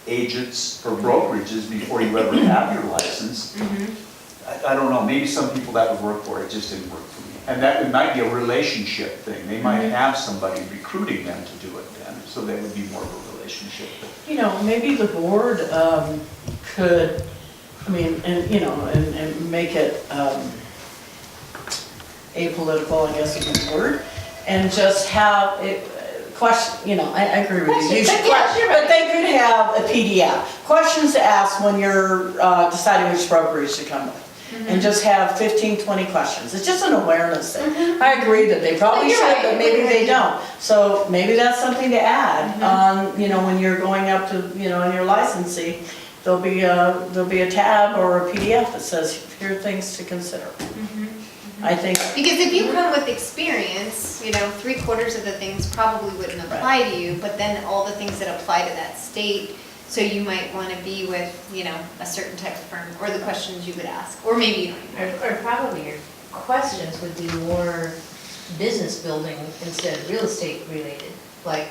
agents or brokerages before you ever have your license. I don't know, maybe some people that would work for it, just didn't work for me. And that it might be a relationship thing. They might have somebody recruiting them to do it then, so that would be more of a relationship. You know, maybe the board could, I mean, and make it apolitical, I guess is the word, and just have it, question, you know, I agree with you. You should but they could have a PDF, questions to ask when you're deciding which brokerage to come with. And just have 15, 20 questions. It's just an awareness thing. I agree that they probably You're should, right. but maybe they don't. So maybe that's something to add on, you know, when you're going up to, you know, in your licensing, there'll be a tab or a PDF that says, here are things to consider. I think. Because if you come with experience, you know, 3/4 of the things probably wouldn't apply to you, but then all the things that apply to that state, so you might want to be with, you know, a certain type of firm, or the questions you would ask, or maybe you don't even know. Or probably your questions would be more business building instead of real estate related, like,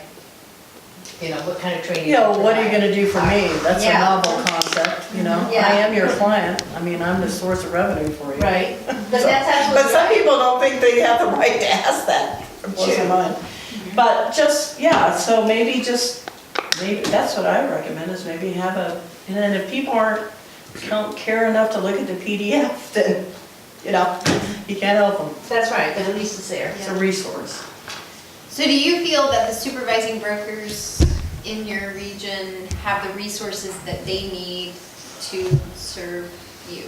you know, what kind of training? You know, what are you gonna do for me? That's a Yeah. novel concept, you know? Yeah. I am your client. I mean, I'm the source of revenue for you. Right, but that's But absolutely some right. people don't think they have the right to ask that. It blows my mind. But just, yeah, so maybe that's what I would recommend, is maybe have and then if people don't care enough to look at the PDF, then, you know, you can't help them. That's right, but at least it's there. It's a resource. So do you feel that the supervising brokers in your region have the resources that they need to serve you?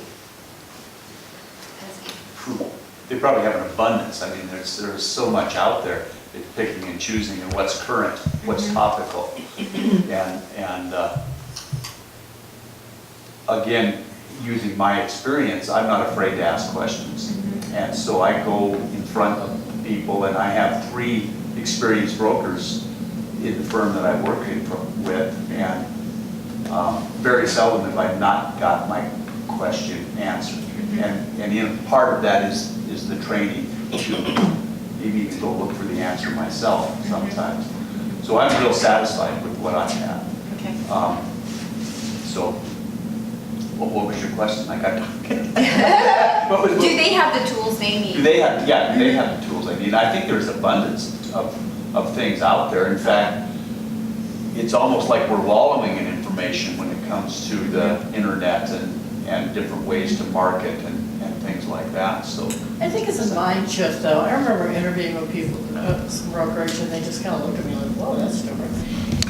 They probably have an abundance. I mean, there's so much out there. They're picking and choosing and what's current, what's topical. And again, using my experience, I'm not afraid to ask questions. And so I go in front of people, and I have 3 experienced brokers in the firm that I work with, and very seldom have I not got my question answered. And you know, part of that is the training to maybe even go look for the answer myself sometimes. So I'm real satisfied with what I have. Okay. So, what was your question? I got. Do they have the tools they need? Do they have? Yeah, do they have the tools? I mean, I think there's abundance of things out there. In fact, it's almost like we're wallowing in information when it comes to the internet and different ways to market and things like that. So I think it's a mind shift, though. I remember interviewing with people, some brokerage, and they just kind of looked at me like, whoa, that's different.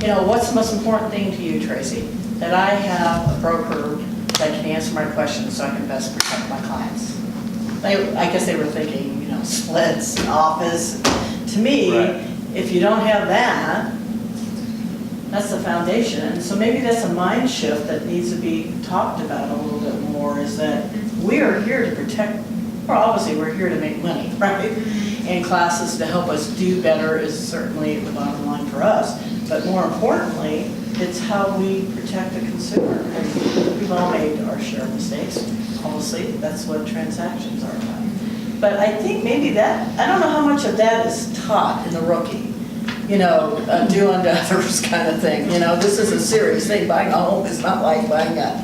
You know, what's the most important thing to you, Tracy? That I have a broker that can answer my questions so I can best protect my clients. I guess they were thinking, you know, splits, office. To me, Right. if you don't have that, that's the foundation. And so maybe that's a mind shift that needs to be talked about a little bit more, is that we are here to protect, well, obviously we're here to make money, right? And classes to help us do better is certainly the bottom line for us. But more importantly, it's how we protect the consumer. And we've all made our share of mistakes, obviously. That's what transactions are about. But I think maybe that, I don't know how much of that is taught in the rookie. You know, do unto others kind of thing. You know, this is a serious thing. Buying a home is not like buying a,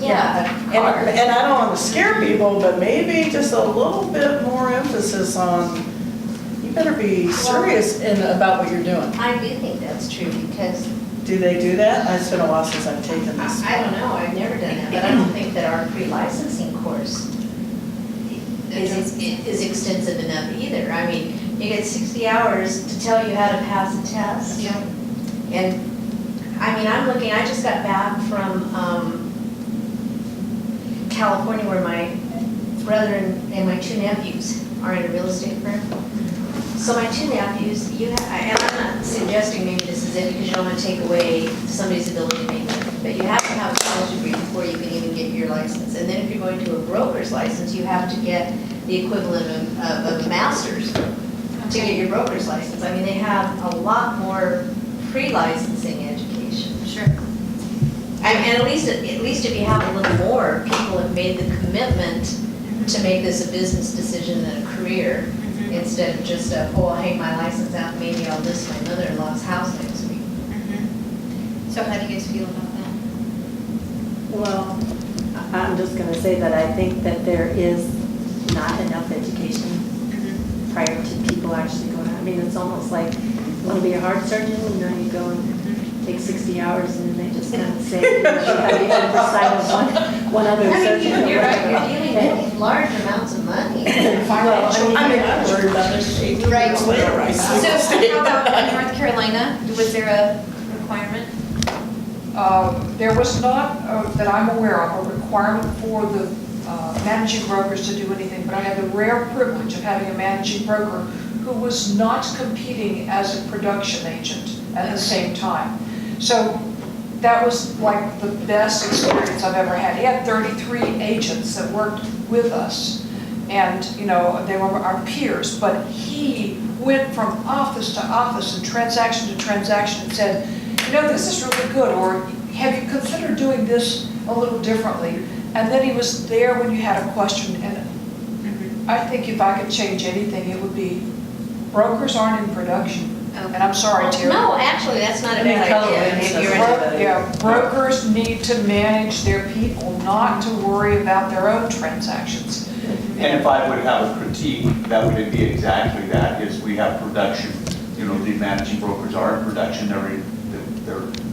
and I don't want to scare people, but maybe just a little bit more emphasis on, you better be serious about what you're doing. I do think that's true, because Do they do that? It's been a while since I've taken this. I don't know, I've never done that, but I don't think that our pre-licensing course is extensive enough either. I mean, you get 60 hours to tell you how to pass a test. Yeah. And, I mean, I just got back from California, where my brother and my 2 nephews are in a real estate firm. So my 2 nephews, and I'm not suggesting maybe this is it because you don't want to take away somebody's ability to make money, but you have to have a college degree before you can even get your license. And then if you're going to a broker's license, you have to get the equivalent of a master's to get your broker's license. I mean, they have a lot more pre-licensing education. Sure. And at least if you have a little more, people have made the commitment to make this a business decision and a career, instead of just I'll hang my license out, maybe I'll list my mother-in-law's house next week. So how do you guys feel about that? Well, I'm just going to say that I think that there is not enough education prior to people actually going out. I mean, it's almost like, want to be a heart surgeon, you go and take 60 hours and then they just kind of say, you have the oversight of one other I surgeon. mean, or you're right, whatever. you're dealing with large amounts of money. Well, I mean, I'm worried about this. Right. So, So how about in North Carolina, was there a requirement? There was not, that I'm aware of, a requirement for the managing brokers to do anything, but I had the rare privilege of having a managing broker who was not competing as a production agent at the same time. So that was like the best experience I've ever had. He had 33 agents that worked with us, and they were our peers, but he went from office to office and transaction to transaction and said, this is really good, or have you considered doing this a little differently? And then he was there when you had a question, and I think if I could change anything, it would be brokers aren't in production. And I'm sorry, Terry. No, actually, that's not a bad idea. If you're in- Yeah, brokers need to manage their people, not to worry about their own transactions. And if I would have a critique, that would be exactly that, is we have production, the managing brokers are in production,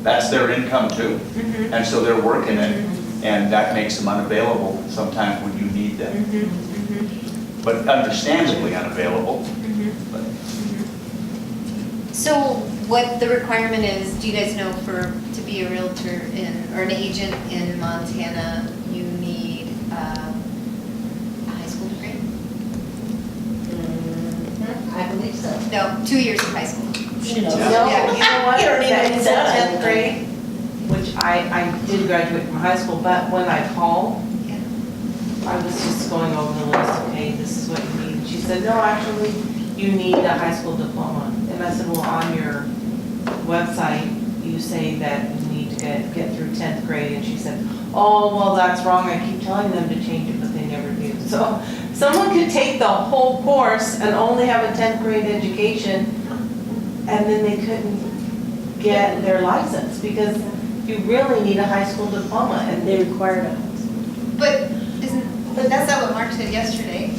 that's their income too. And so they're working it, and that makes them unavailable sometimes when you need them. But understandably unavailable. But So what the requirement is, do you guys know to be a realtor or an agent in Montana, you need a high school degree? I believe so. No, 2 years of high school. She knows. No, Yeah. you know what? You don't even That need said that. 10th grade, which I did graduate from high school, but when I called, Yeah. I was just going over the list, okay, this is what you need. She said, no, actually, you need a high school diploma. And I said, well, on your website, you say that you need to get through 10th grade. And she said, oh, well, that's wrong. I keep telling them to change it, but they never do. So someone could take the whole course and only have a 10th grade education, and then they couldn't get their license because you really need a high school diploma. And They require it. But that's not what Mark said yesterday.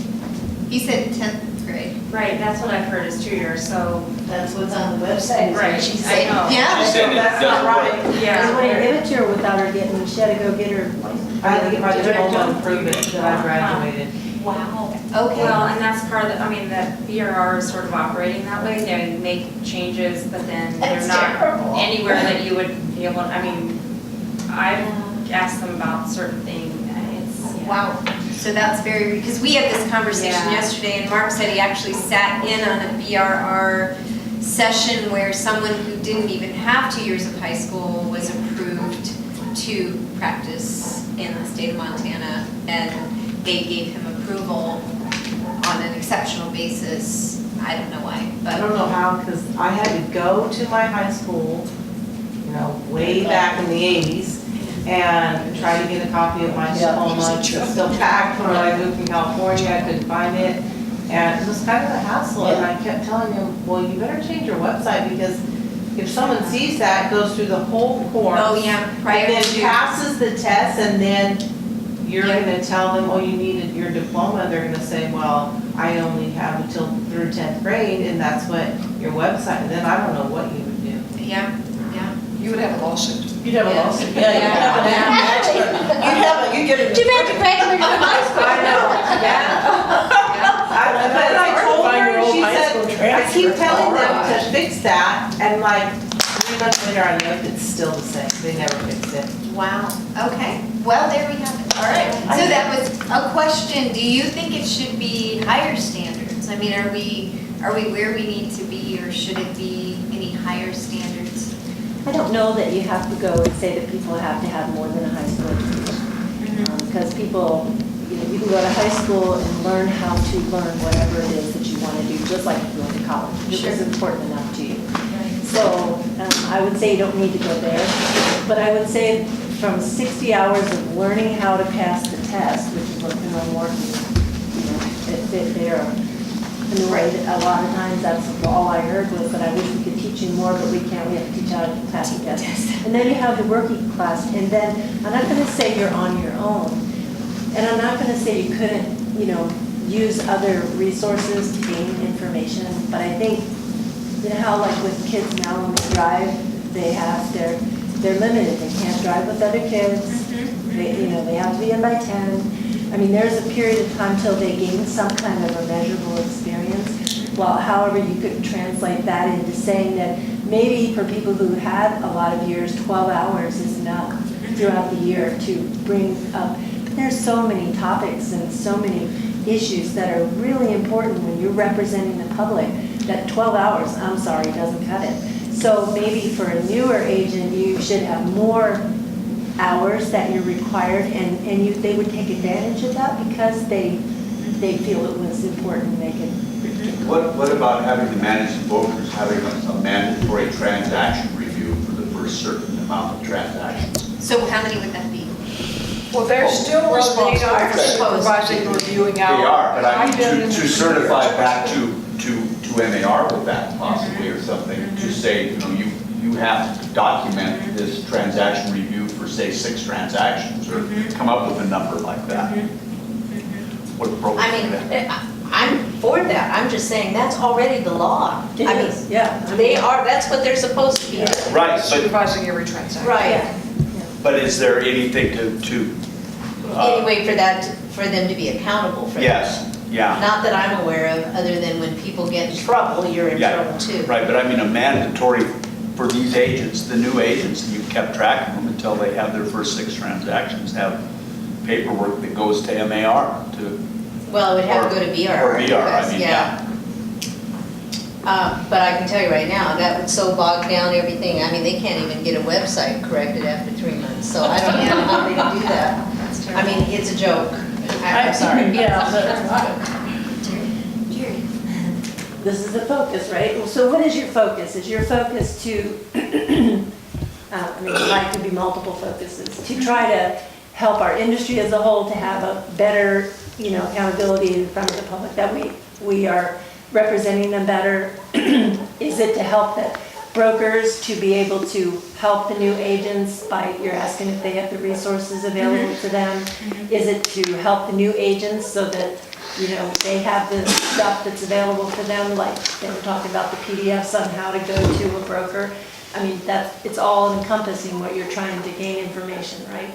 He said 10th grade. Right, that's what I've heard is 2 years, so. That's what's on the website, is what Right, she I said. know. Yeah. She said it That's not doesn't right. work. Because Yeah. when you give it to her without her getting, she had to go get her license. I had to get my diploma and prove it that I graduated. Wow. Okay. Well, and that's part of the, I mean, the BRR is sort of operating that way. They make changes, but then they're That's not terrible. anywhere that you would be able, I mean, I've asked them about certain things, and it's, yeah. Wow. So that's very, because we had this conversation Yeah. yesterday, and Mark said he actually sat in on a BRR session where someone who didn't even have 2 years of high school was approved to practice in the state of Montana, and they gave him approval on an exceptional basis. I don't know why, I but, don't know how, because I had to go to my high school, way back in the 80s, and try to get a copy of my diploma. It's still packed from when I moved from California, I couldn't find it. And it was kind of a hassle, and I kept telling him, well, you better change your website, because if someone sees that, goes through the whole course. oh yeah, prior And then to. passes the test, and then you're Yeah. gonna tell them, oh, you needed your diploma, they're gonna say, well, I only have until through 10th grade, and that's what your website, and then I don't know what you would do. Yeah, yeah. You would have a lawsuit. You'd have a lawsuit. Yeah, you'd have an imagine. You'd get it. Too bad you graduated from high school. I know, yeah. But I told Find your her, old she high school said, I keep transcript. telling them to fix that, and like, 3 months later, I looked, it's still the same, they never fixed it. Wow, okay, well, there we have it, all right. So that was a question, do you think it should be higher standards? I mean, are we where we need to be, or should it be any higher standards? I don't know that you have to go and say that people have to have more than a high school education. Because people, you can go to high school and learn how to learn whatever it is that you want to do, just like if you went to college. It was important enough to you. So I would say you don't need to go there. But I would say from 60 hours of learning how to pass the test, which is what I'm working, there, And the way that a lot of times, that's all I heard was that I wish we could teach you more, but we can't, we have to teach how to tap test. And then you have the working class, and then, I'm not gonna say you're on your own, and I'm not gonna say you couldn't, use other resources to gain information, but I think, how like with kids now when they drive, they're limited, they can't drive with other kids, they have to be in by 10. I mean, there's a period of time till they gain some kind of a measurable experience. Well, however, you could translate that into saying that maybe for people who had a lot of years, 12 hours is enough throughout the year to bring up. There's so many topics and so many issues that are really important when you're representing the public, that 12 hours, I'm sorry, doesn't cut it. So maybe for a newer agent, you should have more hours that you're required, and they would take advantage of that because they feel it was important, they could. What about having the managing brokers having a mandatory transaction review for the first certain amount of transactions? So how many would that be? Well, they're still Well, they responsible are for supposed supervising to and be. reviewing They hours. are, but I I've been mean, in to this certify for back years. to MAR with that possibly or something, to say, you have to document this transaction review for, say, 6 transactions, or come up with a number like that. What broker I do that? mean, I'm for that, I'm just saying, that's already the law. It I is, mean, yeah. they are, that's what they're supposed to be doing. Right, but, Supervising every transaction. Right. but is there anything to Anyway, for them to be accountable for that. yes, yeah. Not that I'm aware of, other than when people get in trouble, you're in Yeah, trouble too. right, but I mean, a mandatory for these agents, the new agents, and you've kept track of them until they have their first 6 transactions, have paperwork that goes to MAR to, Well, it would have to go to VR. or VR, I mean, But I can tell you right now, that would so bog down everything, I mean, they can't even get a website corrected after 3 months, so I don't know how they do that. I mean, it's a joke. I'm sorry. Yeah, Jerry? This is the focus, right? Well, so what is your focus? Is your focus to, I mean, it might could be multiple focuses, to try to help our industry as a whole to have a better, accountability in front of the public, that we are representing them better? Is it to help the brokers to be able to help the new agents by, you're asking if they have the resources available to them? Is it to help the new agents so that, they have the stuff that's available to them, like they were talking about the PDFs on how to go to a broker? I mean, it's all encompassing what you're trying to gain information, right?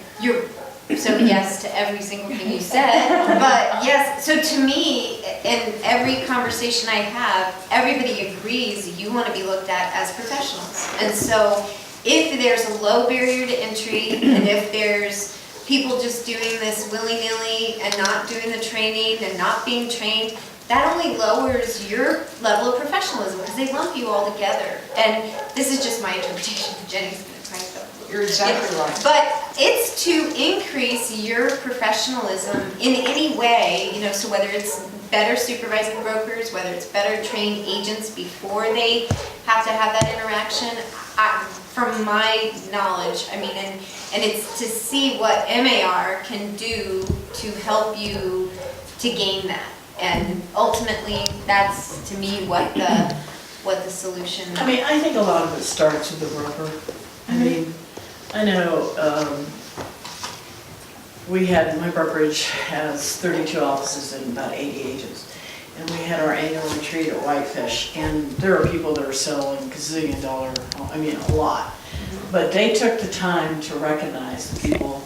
So yes to every single thing you said, but yes, so to me, in every conversation I have, everybody agrees you want to be looked at as professionals. And so if there's a low barrier to entry, and if there's people just doing this willy-nilly and not doing the training and not being trained, that only lowers your level of professionalism because they lump you all together. And this is just my interpretation. Jenny's going to crank up. You're exactly right. But it's to increase your professionalism in any way, so whether it's better supervising brokers, whether it's better trained agents before they have to have that interaction, from my knowledge, I mean, and it's to see what MAR can do to help you to gain that. And ultimately, that's, to me, what the solution. I mean, I think a lot of it starts with the broker. I mean, I know, my brokerage has 32 offices and about 80 agents. And we had our annual retreat at Whitefish, and there are people that are selling gazillion dollar, a lot. But they took the time to recognize the people,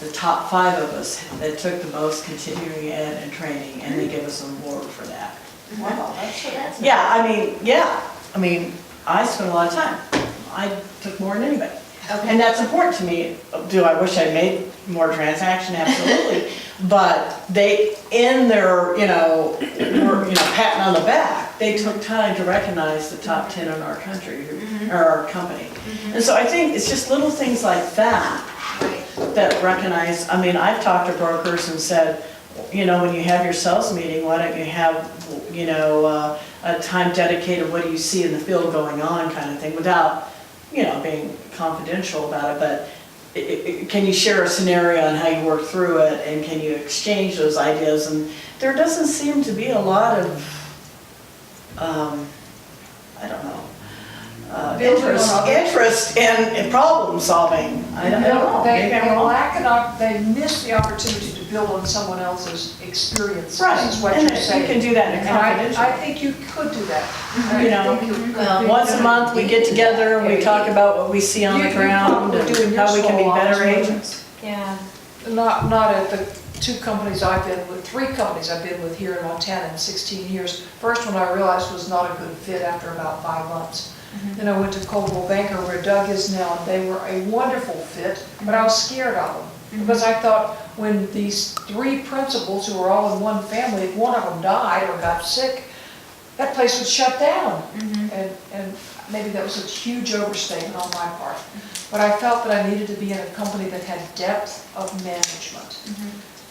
the top 5 of us that took the most continuing ed and training, and they give us an award for that. Wow, that's. Yeah, I spent a lot of time. I took more than anybody. And that's important to me. Do I wish I made more transaction? Absolutely. But they, in their, patting on the back, they took time to recognize the top 10 in our country, or our company. And so I think it's just little things like that that recognize, I've talked to brokers and said, when you have your sales meeting, why don't you have, a time dedicated, what do you see in the field going on kind of thing, without, being confidential about it, but can you share a scenario on how you work through it, and can you exchange those ideas? And there doesn't seem to be a lot of I don't know, Building on other- interest in problem solving. I don't know, maybe I'm wrong. They miss the opportunity to build on someone else's experience, Right, is what and you're you saying. can do that in a And confidential. I think you could do that. You know, I think you could well, do Once a that. month, we get together and we talk about what we see on the You ground probably do in and your how we can be small better office, wouldn't agents. Yeah. Not at the 2 companies I've been with, 3 companies I've been with here in Montana in 16 years. First one I realized was not a good fit after about 5 months. Then I went to Coldwell Banker where Doug is now, and they were a wonderful fit, but I was scared of them. Because I thought when these 3 principals who were all in one family, if one of them died or got sick, that place would shut down. And maybe that was a huge overstatement on my part. But I felt that I needed to be in a company that had depth of management.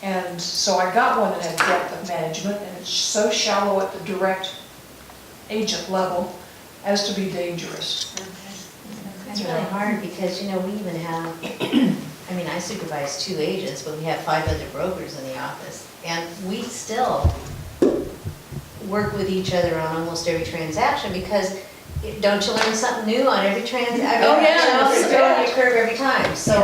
And so I got one that had depth of management, and it's so shallow at the direct agent level as to be dangerous. It's really hard because, you know, we even have, I mean, I supervise 2 agents, but we have 5 other brokers in the office. And we still work with each other on almost every transaction because don't you learn something new on every transaction? Oh, yeah. It's throwing your curve every time. So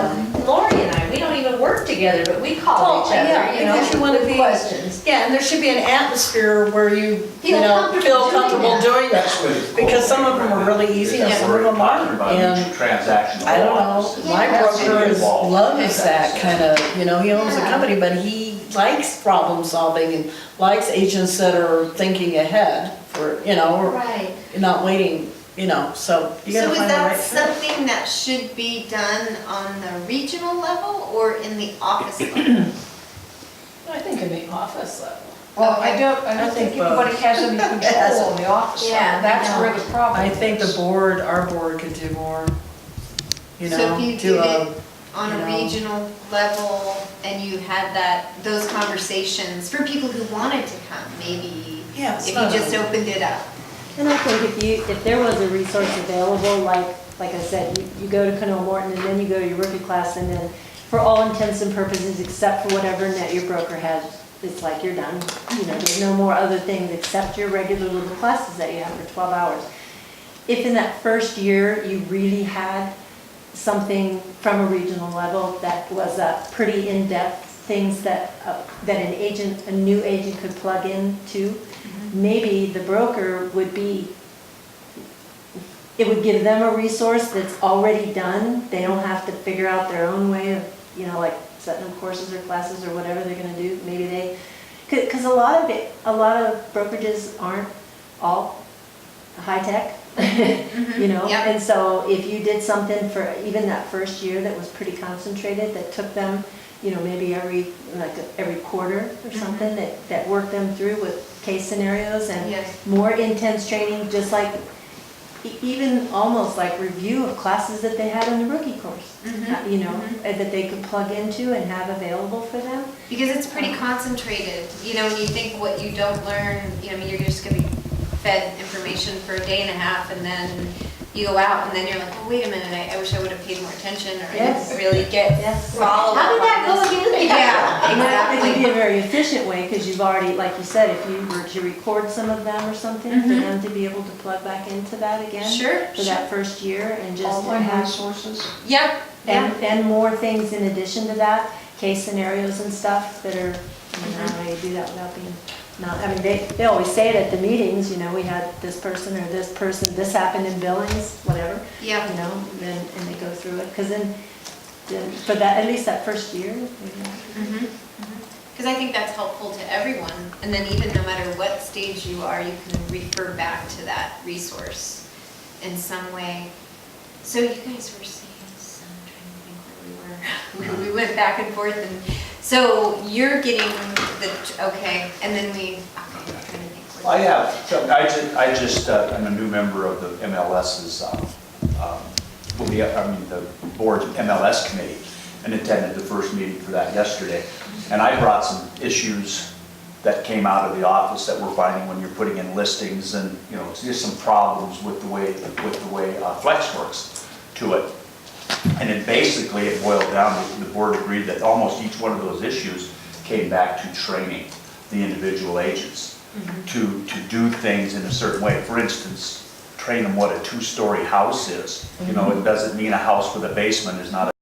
Lori and I, we don't even work together, but we call Oh, each other, yeah, you know, because you wanna with be- questions. Yeah, and there should be an atmosphere where you Feel feel comfortable doing comfortable that. doing that. That's what it's called. Because some of them are really easy and some of them Talking aren't. about And each transaction. I don't know, my Yeah. broker Involved. loves that kind of, he owns a Yeah. company, but he likes problem solving and likes agents that are thinking ahead for, or Right. not waiting, so you So gotta is find the right that fit. something that should be done on the regional level or in the office level? I think in the office level. Well, I I don't think think anybody has any control on the office Yeah, side. That's no. where the problem I is. think our board could do more, So if you do did a, it on a you know. regional level and you had those conversations for people who wanted to come, maybe Yeah, it's if you not just a- opened it up. And I think if there was a resource available, like I said, you go to Canoa Morton and then you go to your rookie class and then for all intents and purposes, except for whatever net your broker has, it's like you're done. There's no more other things except your regular little classes that you have for 12 hours. If in that first year you really had something from a regional level that was pretty in-depth things that a new agent could plug into, maybe the broker it would give them a resource that's already done. They don't have to figure out their own way of, like setting up courses or classes or whatever they're gonna do. Maybe because a lot of brokerages aren't all high-tech, Yep. And so if you did something for even that first year that was pretty concentrated, that took them, maybe every quarter or something, that worked them through with case scenarios and Yes. more intense training, just like, even almost like review of classes that they had in the rookie course, that they could plug into and have available for them. Because it's pretty concentrated, when you think what you don't learn, you're just gonna be fed information for a day and a half and then you go out and then you're like, oh, wait a minute, I wish I would have paid more attention or I Yes. didn't really get Yes. follow How did that go again? Yeah, And that could be exactly. a very efficient way, because you've already, like you said, if you were to record some of them or something, for Mhm. them to be able to plug back into that again. Sure, For that first year and just Online have, resources. Yep, yeah. and more things in addition to that, case scenarios and stuff that are, I don't know how you do that without being, they always say it at the meetings, we had this person or this person, this happened in Billings, whatever. Yeah. And they go through it, because then for that, at least that first year. Because I think that's helpful to everyone. And then even no matter what stage you are, you can refer back to that resource in some way. So you guys were saying, so I'm trying to think where we were. We went back and forth and, so you're getting okay, and then I'm trying to think. I just, I'm a new member of the MLS's, the board's MLS committee and attended the first meeting for that yesterday. And I brought some issues that came out of the office that we're finding when you're putting in listings and, it's just some problems with the way Flex works to it. And it boiled down, the board agreed that almost each one of those issues came back to training the individual agents. to do things in a certain way. For instance, train them what a two-story house is. You know, it doesn't mean a house with a basement is not a